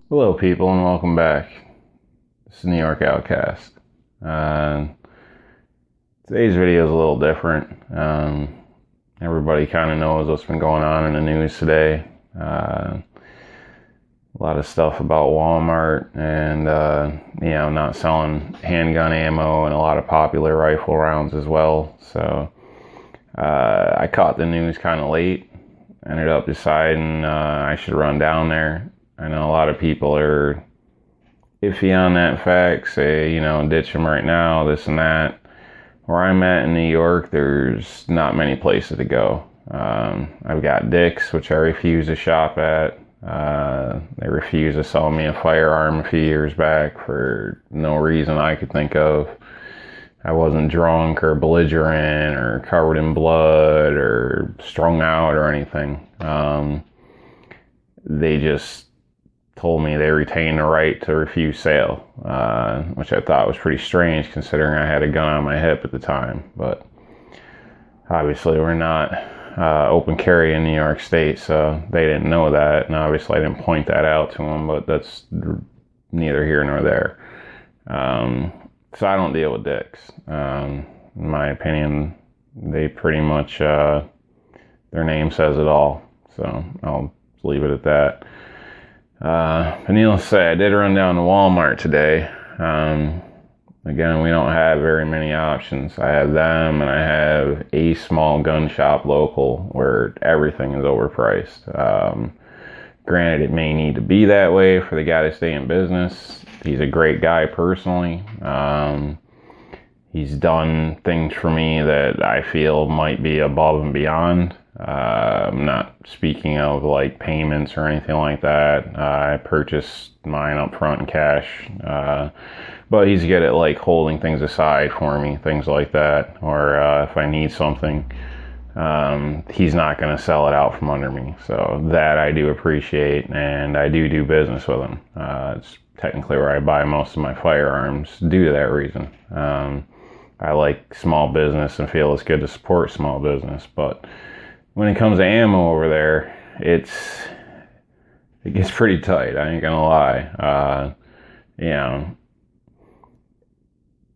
Hello people and welcome back. This is New York Outcast. Today's video is a little different. Everybody kind of knows what's been going on in the news today. A lot of stuff about Wal-Mart and not selling handgun ammo and a lot of popular rifle rounds as well. So I caught the news kind of late. Ended up deciding I should run down there. I know a lot of people are iffy on that fact, say, ditch them right now, this and that. Where I'm at in New York, there's not many places to go. I've got Dick's, which I refuse to shop at. They refused to sell me a firearm a few years back for no reason I could think of. I wasn't drunk or belligerent or covered in blood or strung out or anything. They just told me they retained the right to refuse sale, which I thought was pretty strange considering I had a gun on my hip at the time. But obviously we're not open carry in New York State, so they didn't know that, and obviously I didn't point that out to them, but that's neither here nor there. So I don't deal with dicks. In my opinion, they pretty much, their name says it all, so I'll leave it at that. But needless to say, I did run down to Wal-Mart today. Again, we don't have very many options. I have them, and I have a small gun shop local where everything is overpriced. Granted, it may need to be that way for the guy to stay in business. He's a great guy personally. He's done things for me that I feel might be above and beyond. I'm not speaking of like payments or anything like that. I purchased mine up front in cash. But he's good at like holding things aside for me, things like that. Or if I need something, he's not going to sell it out from under me. So that I do appreciate, and I do business with him. It's technically where I buy most of my firearms due to that reason. I like small business and feel it's good to support small business, but when it comes to ammo over there, it gets pretty tight. I ain't gonna lie.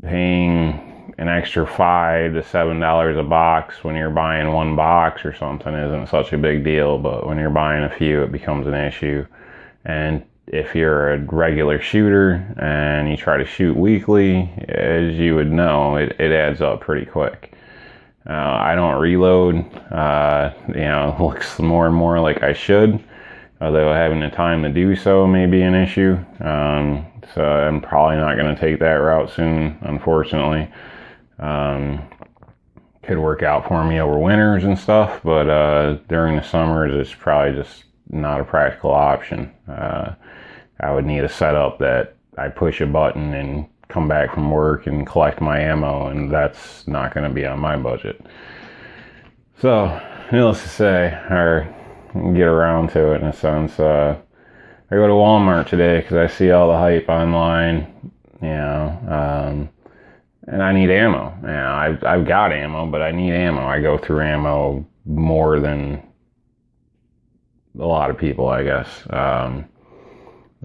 Paying an extra $5 to $7 a box when you're buying one box or something isn't such a big deal, but when you're buying a few, it becomes an issue. And if you're a regular shooter and you try to shoot weekly, as you would know, it adds up pretty quick. I don't reload. It looks more and more like I should, although having the time to do so may be an issue. So I'm probably not going to take that route soon, unfortunately. Could work out for me over winters and stuff, but during the summers, it's probably just not a practical option. I would need a setup that I push a button and come back from work and collect my ammo, and that's not going to be on my budget. So, needless to say, or get around to it in a sense, I go to Walmart today because I see all the hype online, and I need ammo. I've got ammo, but I need ammo. I go through ammo more than a lot of people, I guess.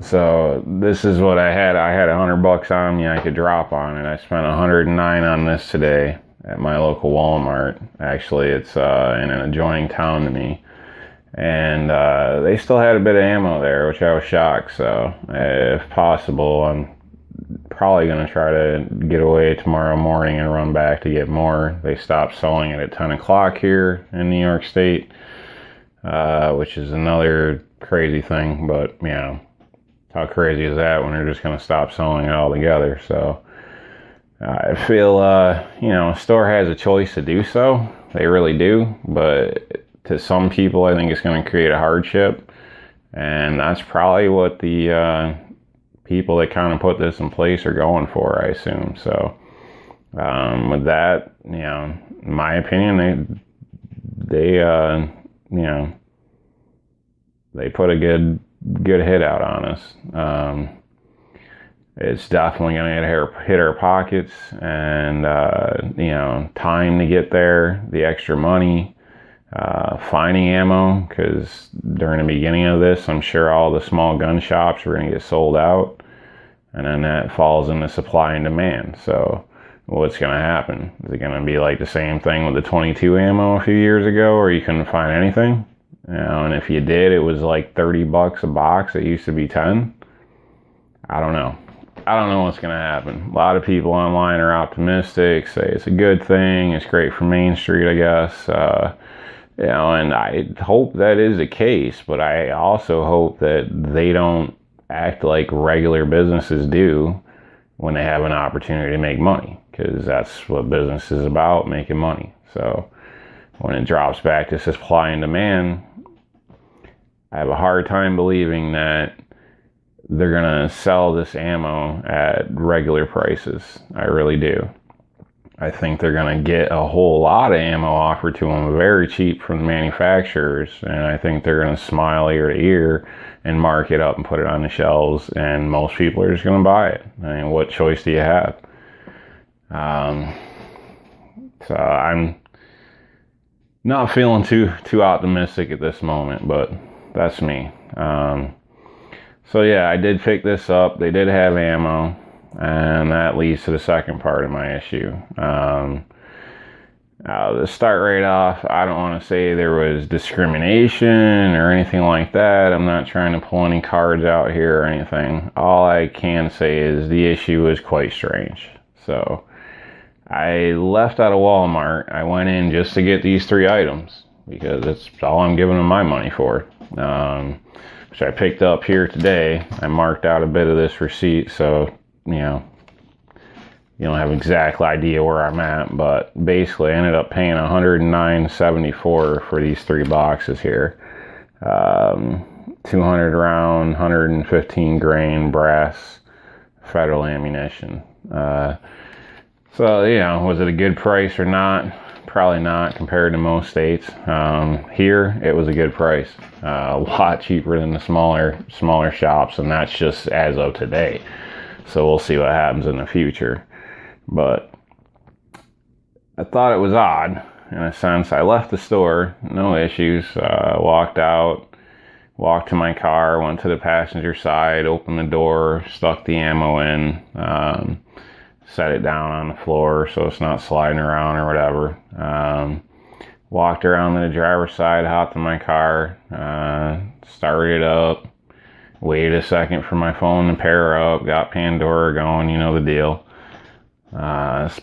So this is what I had. I had $100 on me I could drop on it. I spent $109 on this today at my local Walmart. Actually, it's in an adjoining town to me. And they still had a bit of ammo there, which I was shocked. So if possible, I'm probably going to try to get away tomorrow morning and run back to get more. They stopped selling it at 10 o'clock here in New York State, which is another crazy thing. But, how crazy is that when they're just going to stop selling it altogether? So I feel, a store has a choice to do so. They really do. But to some people, I think it's going to create a hardship. And that's probably what the people that kind of put this in place are going for, I assume. So with that, in my opinion, they put a good hit out on us. it's definitely going to hit our pockets, and time to get there, the extra money, finding ammo, because during the beginning of this, I'm sure all the small gun shops are going to get sold out, and then that falls into supply and demand. So what's going to happen? Is it going to be like the same thing with the 22 ammo a few years ago, where you couldn't find anything? And if you did, it was like $30 a box. It used to be 10. I don't know. I don't know what's going to happen. A lot of people online are optimistic, say it's a good thing, it's great for Main Street, I guess. And I hope that is the case, but I also hope that they don't act like regular businesses do when they have an opportunity to make money, because that's what business is about, making money. So when it drops back to supply and demand, I have a hard time believing that they're going to sell this ammo at regular prices. I really do. I think they're going to get a whole lot of ammo offered to them very cheap from the manufacturers, and I think they're going to smile ear to ear and mark it up and put it on the shelves, and most people are just going to buy it. I mean, what choice do you have? So I'm not feeling too optimistic at this moment, but that's me. So yeah, I did pick this up. They did have ammo, and that leads to the second part of my issue. To start right off, I don't want to say there was discrimination or anything like that. I'm not trying to pull any cards out here or anything. All I can say is the issue is quite strange. So I left out of Walmart. I went in just to get these 3 items because that's all I'm giving them my money for. Which I picked up here today. I marked out a bit of this receipt, so you don't have exact idea where I'm at, but basically I ended up paying $109.74 for these 3 boxes here. 200 round, 115 grain brass federal ammunition. So was it a good price or not? Probably not compared to most states. Here, it was a good price. A lot cheaper than the smaller shops, and that's just as of today. So we'll see what happens in the future. But I thought it was odd, in a sense. I left the store, no issues. Walked out, walked to my car, went to the passenger side, opened the door, stuck the ammo in, set it down on the floor so it's not sliding around or whatever. Walked around to the driver's side, hopped in my car, started it up, waited a second for my phone to pair up, got Pandora going, you know the deal.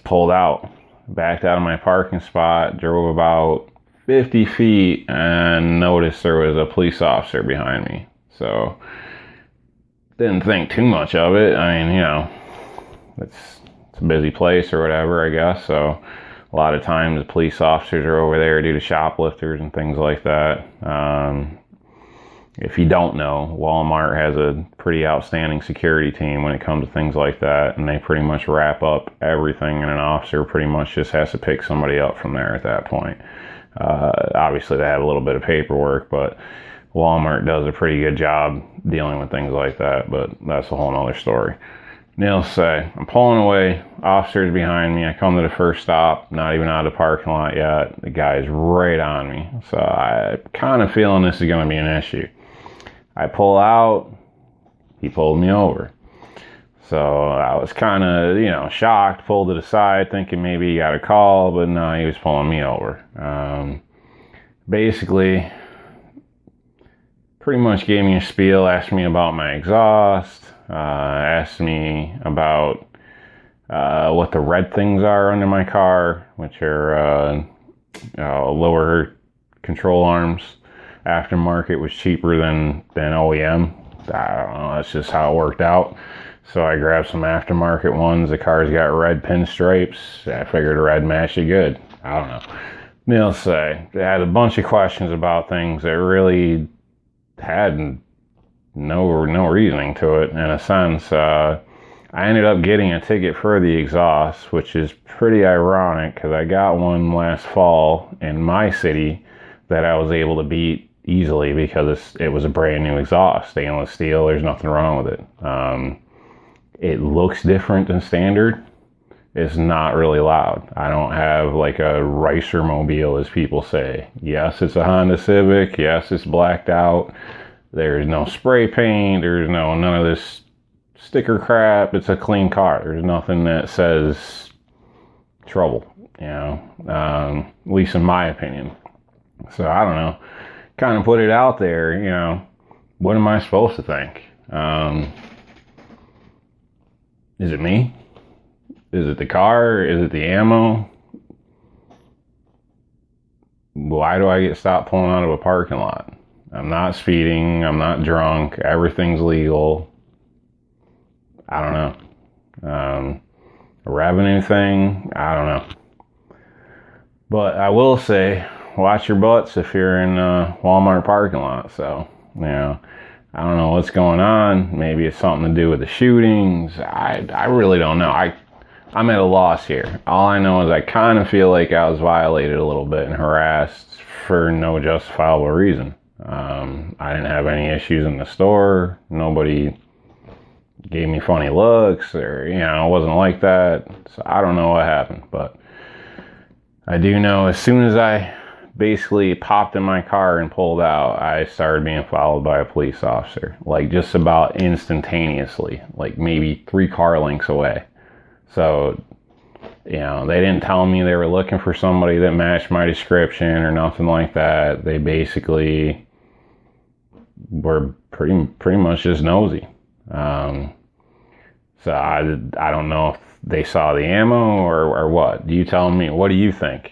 Pulled out, backed out of my parking spot, drove about 50 feet and noticed there was a police officer behind me. So didn't think too much of it. I mean, it's a busy place or whatever, I guess. So a lot of times the police officers are over there due to shoplifters and things like that. If you don't know, Wal-Mart has a pretty outstanding security team when it comes to things like that, and they pretty much wrap up everything, and an officer pretty much just has to pick somebody up from there at that point. Obviously they have a little bit of paperwork, but Walmart does a pretty good job dealing with things like that, but that's a whole nother story. Needless to say, I'm pulling away, officers behind me. I come to the first stop, not even out of the parking lot yet. The guy's right on me. So I'm kind of feeling this is going to be an issue. I pull out, he pulled me over. So I was kind of, shocked, pulled to the side, thinking maybe he got a call, but no, he was pulling me over. Basically, pretty much gave me a spiel, asked me about my exhaust, asked me about what the red things are under my car, which are lower control arms. Aftermarket was cheaper than OEM. I don't know, that's just how it worked out. So I grabbed some aftermarket ones. The car's got red pinstripes. I figured red matched it good. I don't know. Needless to say, they had a bunch of questions about things that really had no reasoning to it, in a sense. I ended up getting a ticket for the exhaust, which is pretty ironic because I got one last fall in my city that I was able to beat easily because it was a brand new exhaust, stainless steel. There's nothing wrong with it. it looks different than standard. It's not really loud. I don't have like a Ricer mobile, as people say. Yes, it's a Honda Civic. Yes, it's blacked out. There's no spray paint. There's none of this sticker crap. It's a clean car. There's nothing that says trouble, at least in my opinion. So I don't know. Kind of put it out there, what am I supposed to think? Is it me? Is it the car? Is it the ammo? Why do I get stopped pulling out of a parking lot? I'm not speeding. I'm not drunk. Everything's legal. I don't know. A revenue thing? I don't know. But I will say, watch your butts if you're in a Walmart parking lot. So, I don't know what's going on. Maybe it's something to do with the shootings. I really don't know. I'm at a loss here. All I know is I kind of feel like I was violated a little bit and harassed for no justifiable reason. I didn't have any issues in the store. Nobody gave me funny looks or, it wasn't like that. So I don't know what happened, but I do know as soon as I basically popped in my car and pulled out, I started being followed by a police officer, like just about instantaneously, like maybe 3 car lengths away. So, they didn't tell me they were looking for somebody that matched my description or nothing like that. They basically were pretty much just nosy. So I don't know if they saw the ammo or what. You tell me, what do you think?